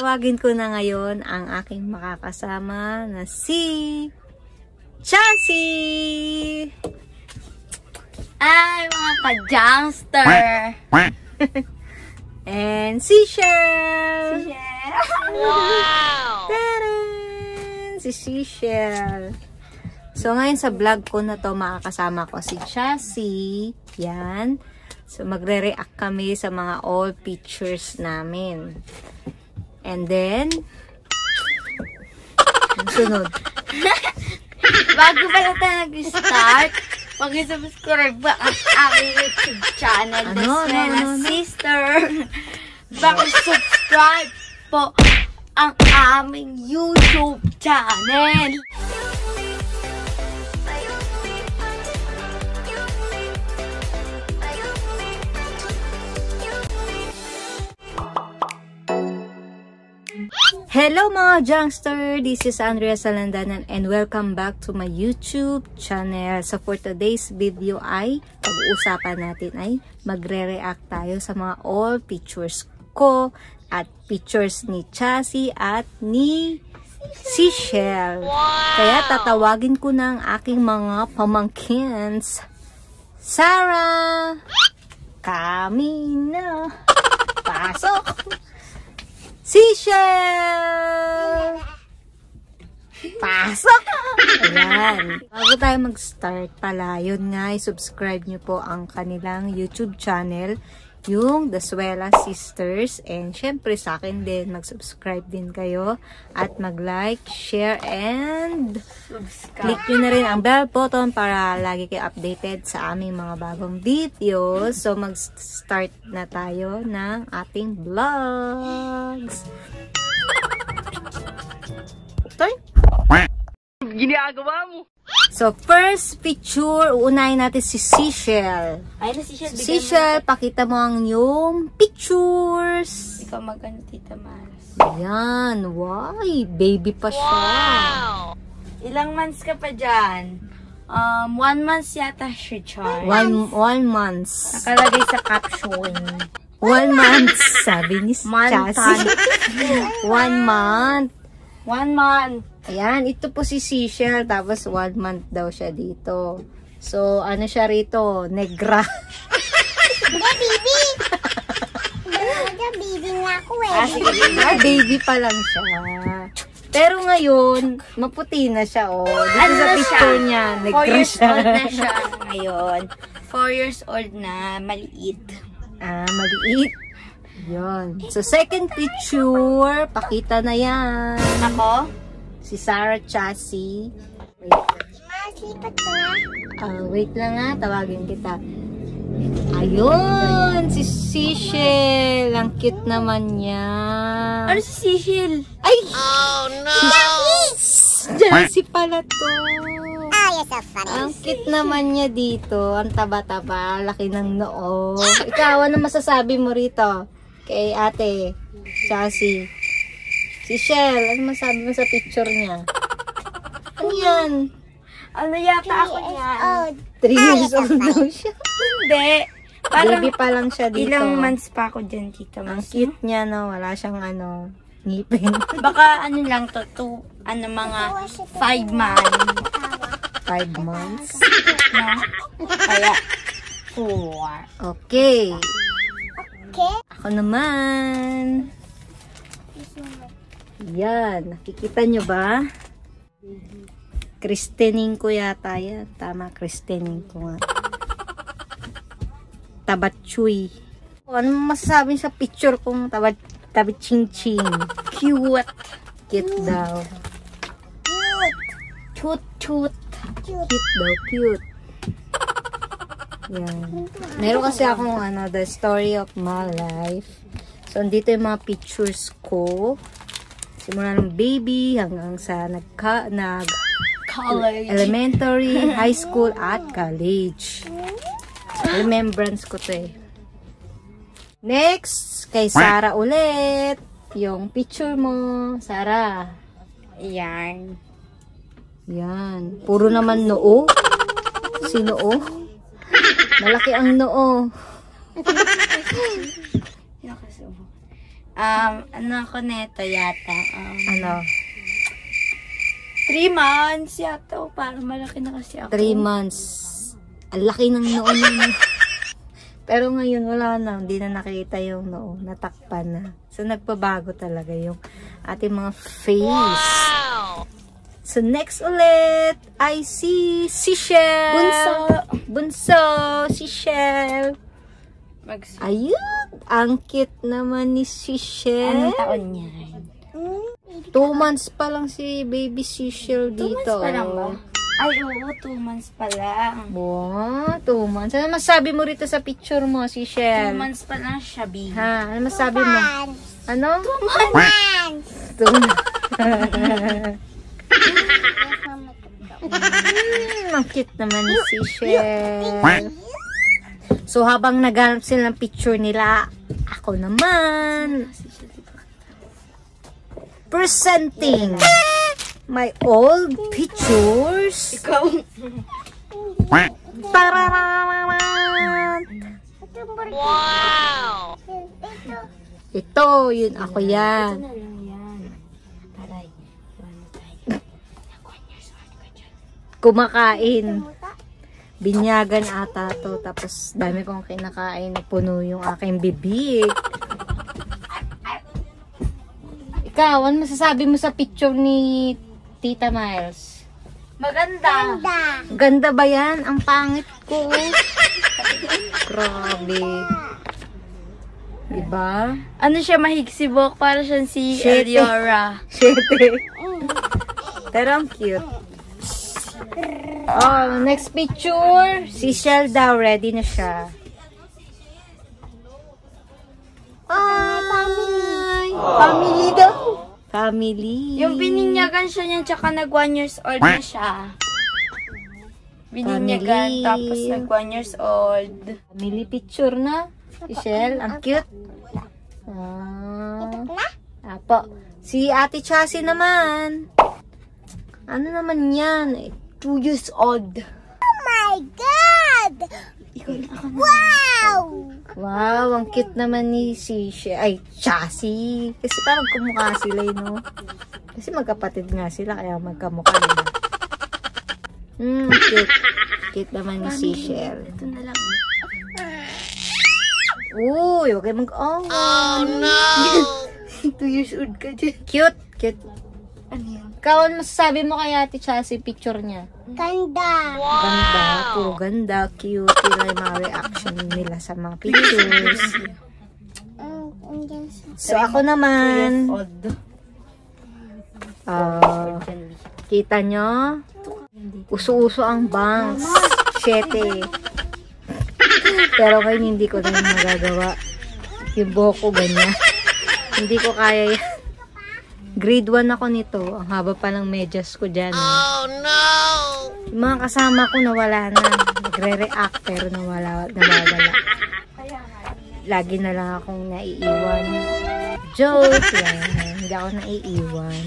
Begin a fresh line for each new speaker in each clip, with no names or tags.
Tawagin ko na ngayon ang aking makakasama na si Chassie!
Ay, mga ka-jungster!
And si Shell!
Wow!
Taran! Si Shell. So, ngayon sa vlog ko na to, makakasama ko si Chassie. Yan. So, magre-react kami sa mga old pictures namin. And then, sunod.
Bago pala tayo nag-start, mag-subscribe ba ang aking YouTube channel, The Swela Sister. Subscribe po ang aming YouTube channel.
Hello mga jungster! This is Andrea Salandanan and welcome back to my YouTube channel. So for today's video ay pag-uusapan natin ay magre-react tayo sa mga old pictures ko at pictures ni Chassie at ni si Shell. Kaya tatawagin ko na ang aking mga pamangkins. Sarah! Kami na! Pasok! Si Shell! Pasok! Ayan. Bago tayo mag-start pala, yun nga, subscribe nyo po ang kanilang YouTube channel, yung The Swela Sisters. And syempre sa akin din, mag-subscribe din kayo. At mag-like, share, and click nyo na rin ang bell button para lagi kayo updated sa aming mga bagong videos. So mag-start na tayo ng ating vlogs. Turn!
Ginagawa mo?
So, first picture, uunahin natin si Shell.
Ay, na si Shell.
Si Shell, pakita mo ang yung pictures.
Ikaw magano, Tita Mars.
Ayan, why? Baby pa siya.
Wow! Ilang months ka pa dyan? 1 month yata siya, Char.
One month.
Nakalagay sa caption.
1 month, sabi ni Chassie. 1 month.
1 month.
Ayan, ito po si Shell, tapos 1 month daw siya dito. So, ano siya rito? Negra.
Baby! Baby nga ako eh.
Baby pa lang siya. Pero ngayon, maputi na siya, oh. Dito sa picture niya, negra siya.
4 years old na siya ngayon. 4 years old na, maliit.
Ah, maliit. Yun. So, second picture, pakita na yan.
Ako?
Si Sarah Chassie.
Masipat ko na.
Wait lang nga, tawagin kita. Ayun, si Shell. Ang cute naman niya.
Ano si Cecil?
Ay!
Oh no!
Chassie pala to.
Oh, you're so funny.
Ang cute naman niya dito. Ang taba-taba, laki ng noo. Ikaw, ano masasabi mo rito? Kay ate, Chassie. Si Shell, ano masabi mo sa picture niya? Ano yan?
Ano yata ako niyan?
3 years old daw siya.
Hindi. Parang
Baby pa lang siya dito.
ilang months pa ako dyan, Tita
Ang
Mars.
cute niya, no? Wala siyang ngipin.
Baka ano lang to, mga 5 months.
5 months.
No? Kaya 4.
Okay.
Okay?
Ako naman. Yan. Nakikita nyo ba? Christening ko yata yan. Tama, christening ko nga. Tabatchuy. Ano masasabi sa picture kong tabatching-ching?
Cute.
Cute daw.
Cute.
Cute daw, cute. Yan. Meron kasi akong The Story of My Life. So, andito yung mga pictures ko. Simula ng baby hanggang sa
College.
elementary, high school, at college. So, remembrance ko to eh. Next, kay Sarah ulit. Yung picture mo, Sarah.
Yan.
Yan. Puro naman noo. Si noo. Malaki ang noo.
Ano ako neto yata?
Ano?
3 months yata. Parang malaki na kasi ako.
3 months. Ang laki ng noon yun. Pero ngayon wala na. Hindi na nakita yung noo. Natakpan na. So nagpabago talaga yung ating mga face. Wow! So next ulit, I see Seashell. Bunso. Seashell. Ayun. Ang cute naman ni Seashell.
Anong taon niya?
2 months pa lang si baby Seashell dito.
2 months pa lang ba? Ay, oo. 2 months pa lang.
Wow, 2 months. Ano masabi mo rito sa picture mo, Seashell?
2 months pa lang siya, B.
Ha? Ano masabi mo? Ano?
2 months.
2 months. Ang cute naman ni Seashell. So, habang naghanap sila ng picture nila, ako naman presenting my old pictures.
Ikaw.
Tarararan!
Wow!
Ito, yun ako yan.
Ito na lang yan. Taray.
Kumakain. Binyagan ata to. Tapos dami kong kinakain. Puno yung aking bibig. Ikaw, ano masasabi mo sa picture ni Tita Miles?
Maganda.
Ganda ba yan? Ang pangit ko. Grabe. Diba?
Ano siya, mahigsibok? Para siyang si
Shete.
Eliora.
Shete. Pero ang cute. Oh, next picture. Si Shell daw. Ready na siya. Ay! Family daw. Family.
Yung bininyagan siya niya, tsaka nag 1 years old na siya. Bininyagan,
Family.
tapos nag 1 years old.
Family picture na. Si Shell. Ang cute. Apo. Si Ate Chassie naman. Ano naman yan? 2 years old.
Oh my God! Wow!
Wow, ang cute naman ni Chassie. Kasi parang kumukha sila, no? Kasi magkapatid nga sila, kaya magkamukha nila. Cute. Cute naman ni Seashell.
Ito na lang.
Uy, huwag kayo oh no!
2 years old ka dyan.
Cute, cute.
Ano yan?
Ikaw, ano masasabi mo kay Ate Chassie picture niya?
Ganda.
Ganda, puro ganda, cute. Yun lang yung mga reaction nila sa mga pictures. So, ako naman, kita nyo? Uso-uso ang bangs. 7. Pero ngayon hindi ko na magagawa. Yung buhok ko ganyan. Hindi ko kaya yan. Grade 1 ako nito. Ang haba pa ng medyas ko dyan. Oh no! Yung mga kasama ko nawala na. Nagre-react pero nawala. Lagi na lang akong naiiwan. Joke yan. Hindi ako naiiwan.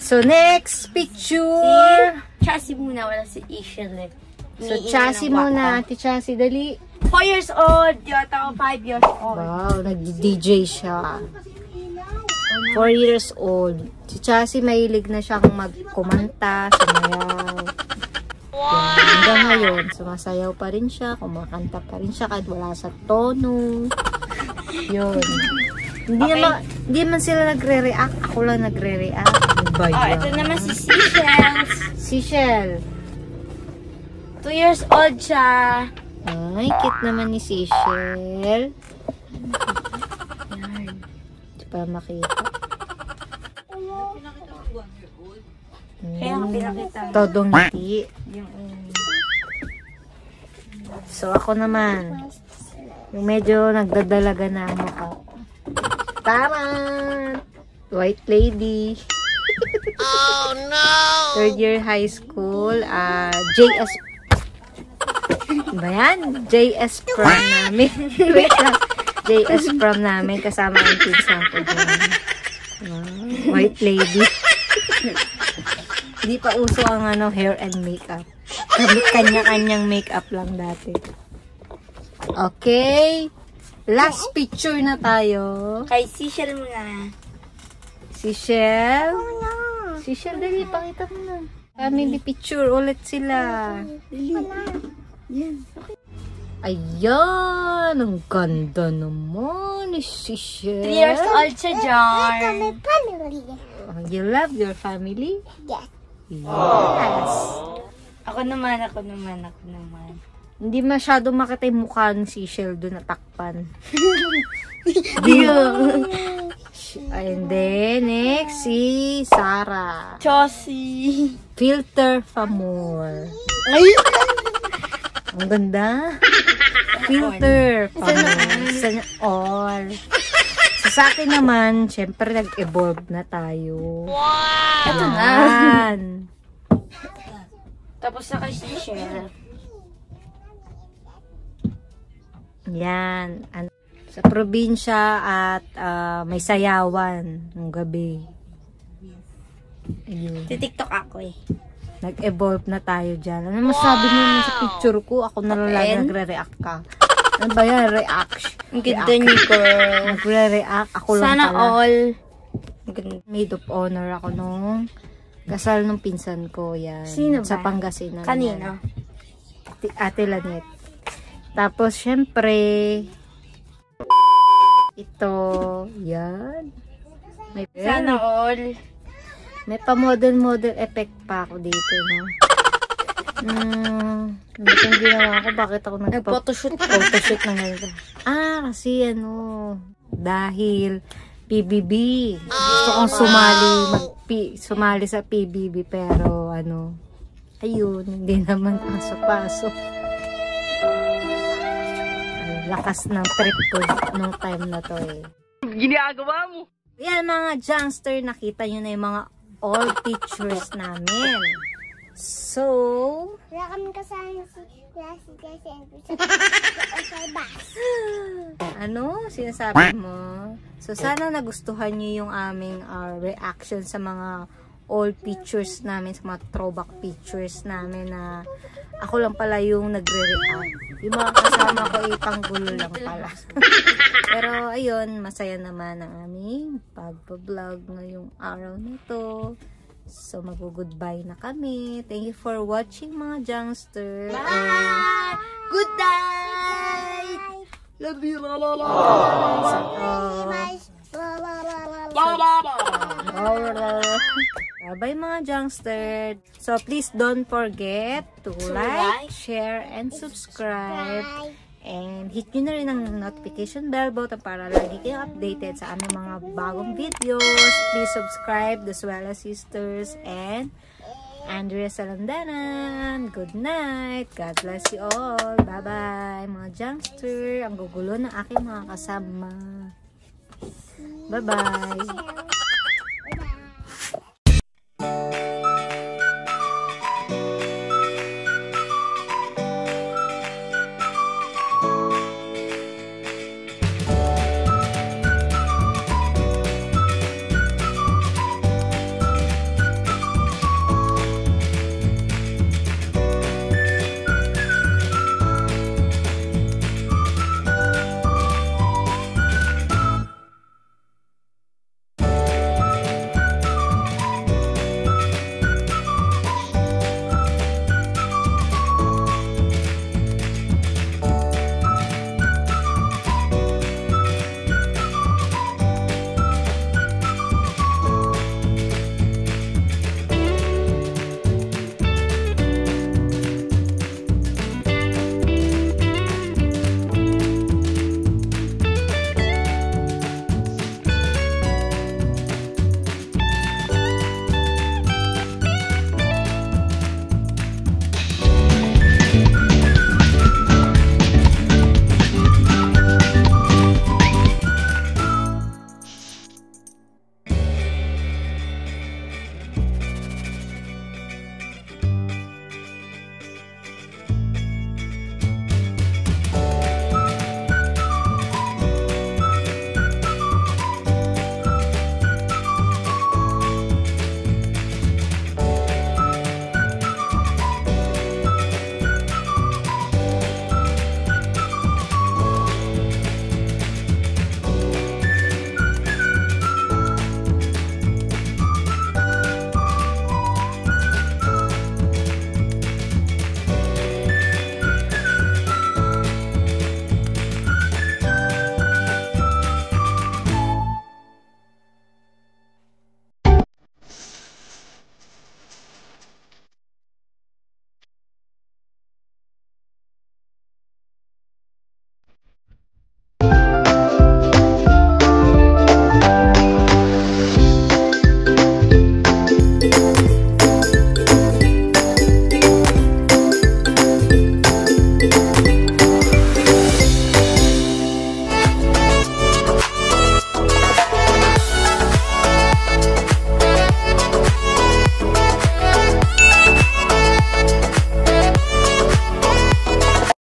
So, next picture.
Chassis muna, wala si Ishel.
So, Chassis muna. Ate Chassis, dali.
4 years old. Yata ako 5 years old.
Wow, nag-DJ siya. 4 years old. Si Chassis, mahilig na siyang magkumanta, sumayaw. Wow! Hanggang ngayon, sumasayaw pa rin siya, kumakanta pa rin siya kahit wala sa tono. Yun. Hindi man sila nagre-react. Ako lang nagre-react.
Ito naman si Seashell.
Seashell.
2 years old siya.
Ay, cute naman ni Seashell. Hindi pa makita.
Kaya nga pinakita.
Todong ngiti. So, ako naman. Yung medyo nagdadalaga na ang mukha. Tama! White lady. Oh, no! 3rd year high school. JS. Ba yan? JS prom namin. Wait lang. JS prom namin. Kasama ang pinsan ko dyan. White lady. Hindi pa uso ang hair and makeup. Kanya-kanyang makeup lang dati. Okay. Last picture na tayo.
Kay Seashell muna.
Si Shell.
Oh, no.
Si Shell, dali, pakita mo na. Family picture ulit sila. Ayan, ang ganda naman ni si Shell.
3 years old siya, Jar.
Kami family.
Oh, you love your family?
Yes.
Yes.
Ako naman.
Hindi masyado makita yung mukha ni si Shell doon natakpan. And then, next, si Sarah.
Chossie.
Filter Famor.
Ay!
Ang ganda. Filter Famor. Sana all. So, sa akin naman, syempre, nag-evolve na tayo.
Wow! Ito na.
Yan.
Tapos na kay Seashell.
Yan. Sa probinsya at may sayawan ng gabi. Ayun.
TikTok ako eh.
Nag-evolve na tayo dyan. Ano masabi mo naman sa picture ko? Ako na lang lagi nagre-react ka. Ano ba yan? React.
Ang ganda niyo, girl.
Nagre-react. Ako lang
Sana
pala.
all.
Maid of honor ako nung kasal nung pinsan ko. Yan.
Sino ba?
Sa Pangasinan.
Kanino?
Ate Lanet. Tapos, syempre, ito, yan.
Sana all.
May pa-model effect pa ako dito, no? Bakit yung ginawa ko? Bakit ako
Nag-photoshoot ka?
Photoshoot na ngayon. Kasi dahil PBB. Gusto kong sumali sa PBB, pero ayun, hindi naman pasok-pasok. Lakas ng trip ko nung time na to eh.
Ginagawa mo?
Yan mga Jungster, nakita nyo na yung mga old pictures namin. So,
Wala kami kasama si
sinasabi mo? So, sana nagustuhan nyo yung aming reaction sa mga old pictures namin, sa mga throwback pictures namin na ako lang pala yung nagre-react. Yung mga kasama ko panggulo lang pala. Pero ayun, masaya naman ang aming pagpa-vlog ngayong araw nito. So mag-goodbye na kami. Thank you for watching mga Jungster.
Bye! Good night! Love you, la la la!
Bye mga Jungster. So please don't forget to like, share, and subscribe. And hit nyo na rin ang notification bell button para lagi kayong updated sa aming mga bagong videos. Please subscribe, The Swella Sisters and Andrea Salandanan. Good night. God bless you all. Bye-bye mga Jungster. Ang gugulo ng aking mga kasama. Bye-bye.